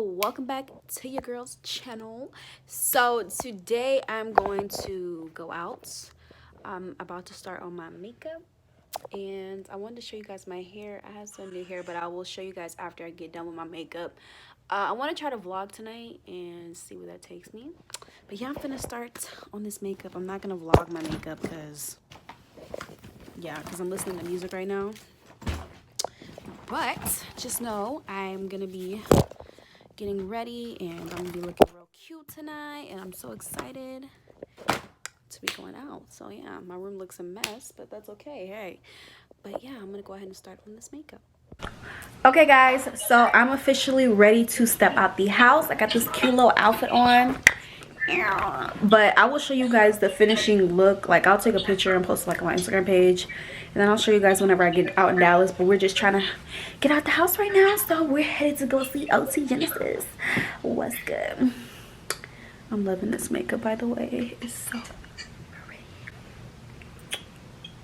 welcome back to your girl's channel. So today I'm going to go out. I'm about to start on my makeup, and I wanted to show you guys my hair. I have some new hair, but I will show you guys after I get done with my makeup. I want to try to vlog tonight and see where that takes me. But yeah, I'm gonna start on this makeup. I'm not gonna vlog my makeup because I'm listening to music right now. But just know I'm gonna be getting ready and I'm gonna be looking real cute tonight, and I'm so excited to be going out. So yeah, my room looks a mess, but that's okay. Hey, but yeah, I'm gonna go ahead and start on this makeup. Okay guys, so I'm officially ready to step out the house. I got this cute little outfit on, but I will show you guys the finishing look. Like, I'll take a picture and post it like on my Instagram page, and then I'll show you guys whenever I get out in Dallas. But we're just trying to get out the house right now, so we're headed to go see OT Genesis. What's good? I'm loving this makeup, by the way. It's so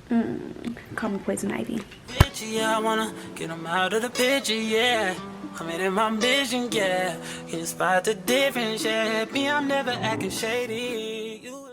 pretty. Call me Poison Ivy. Yeah, I wanna get them out of the picture, yeah. I'm in my vision, yeah. Can spot the difference, yeah. Me, I'm never acting shady. You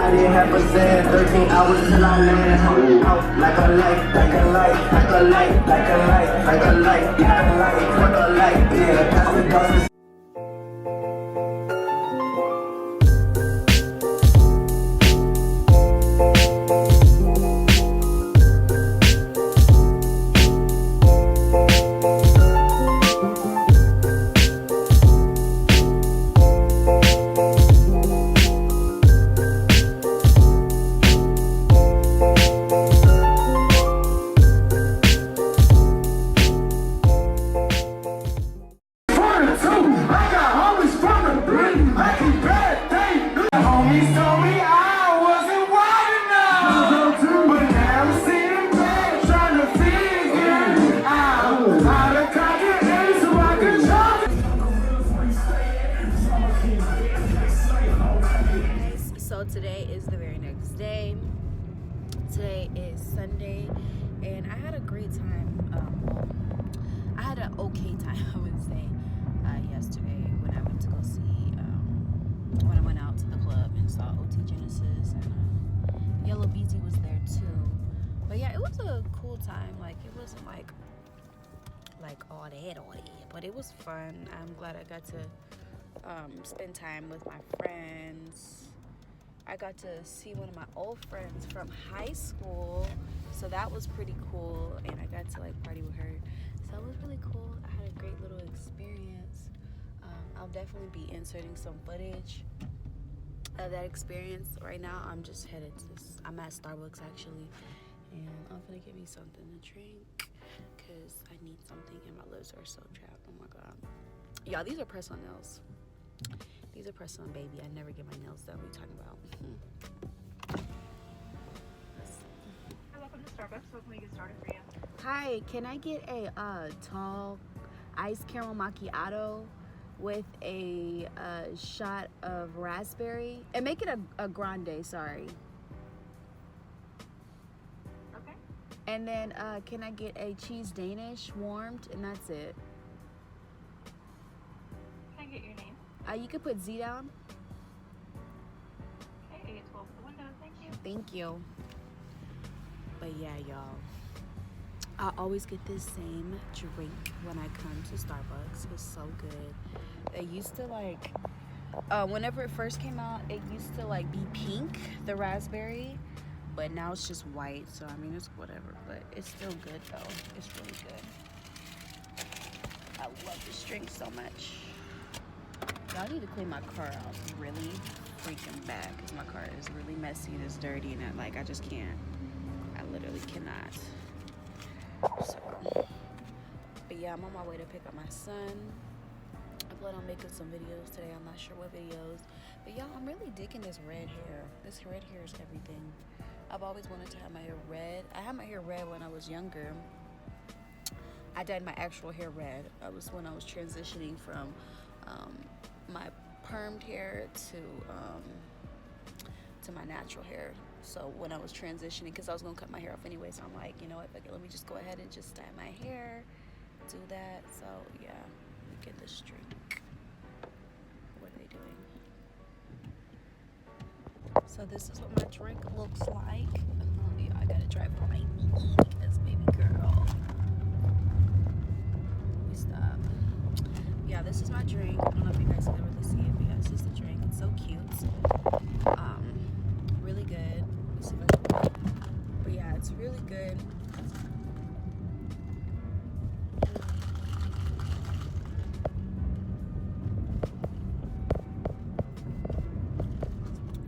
I didn't have a zen, 13 hours till I land out like a light, like a light, like a light, like a light, like a light, like a light, like a light, yeah, that's the gospel. So today is the very next day. Today is Sunday, and I had a great time. I had an okay time, I would say, yesterday when I went to go see, when I went out to the club and saw OT Genesis, and Yellow BZ was there too. But yeah, it was a cool time. Like, it wasn't like all that, but it was fun. I'm glad I got to spend time with my friends. I got to see one of my old friends from high school, so that was pretty cool, and I got to like party with her, so it was really cool. I had a great little experience. I'll definitely be inserting some footage of that experience. Right now I'm just headed to I'm at Starbucks actually, and I'm gonna get me something to drink because I need something, and my lips are so chapped. Oh my god, y'all, these are press-on nails. These are press-on, baby. I never get my nails done. What are you talking about? Welcome to Starbucks. What can we get started for you? Hi, can I get a tall iced caramel macchiato with a shot of raspberry? And make it a grande, sorry. Okay. And then can I get a cheese Danish warmed? And that's it. Can I get your name? You could put Z down. Okay, 12 at the window. Thank you. Thank you. But yeah, y'all, I always get this same drink when I come to Starbucks. It's so good. They used to like, whenever it first came out, it used to like be pink, the raspberry, but now it's just white. So I mean, it's whatever, but it's still good though. It's really good. I love this drink so much. Y'all need to clean my car out really freaking bad, because my car is really messy and it's dirty, and I just can't. I literally cannot. So, but yeah, I'm on my way to pick up my son. I plan on making some videos today. I'm not sure what videos, but y'all, I'm really digging this red hair. This red hair is everything. I've always wanted to have my hair red. I had my hair red when I was younger. I dyed my actual hair red. That was when I was transitioning from my permed hair to my natural hair. So when I was transitioning, because I was gonna cut my hair off anyway, so I'm like, you know what, okay, let me just go ahead and just dye my hair, do that. So yeah, let me get this drink. What are they doing? So this is what my drink looks like. Oh yeah, I gotta drive by my because baby girl. Let me stop. Yeah, this is my drink. I don't know if you guys can really see it, but yeah, this is the drink. It's so cute. Really good. Let me see if I can. But yeah, it's really good.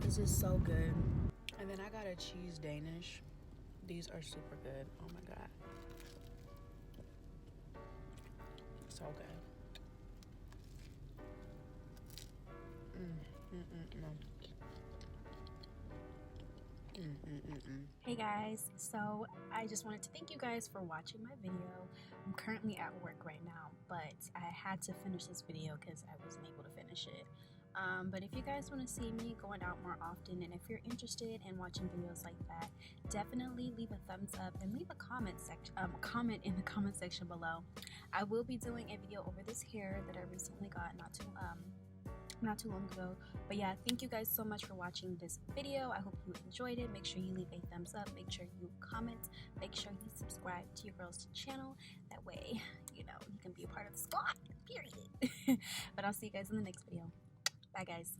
This is so good. And then I got a cheese Danish. These are super good. Oh my god. So good. Hey guys, so I just wanted to thank you guys for watching my video. I'm currently at work right now, but I had to finish this video because I wasn't able to finish it. But if you guys want to see me going out more often, and if you're interested in watching videos like that, definitely leave a thumbs up and leave a comment in the comment section below. I will be doing a video over this hair that I recently got not too long ago. But yeah, thank you guys so much for watching this video. I hope you enjoyed it. Make sure you leave a thumbs up, make sure you comment, make sure you subscribe to your girl's channel. That way, you know, you can be a part of the squad, period. But I'll see you guys in the next video. Bye guys.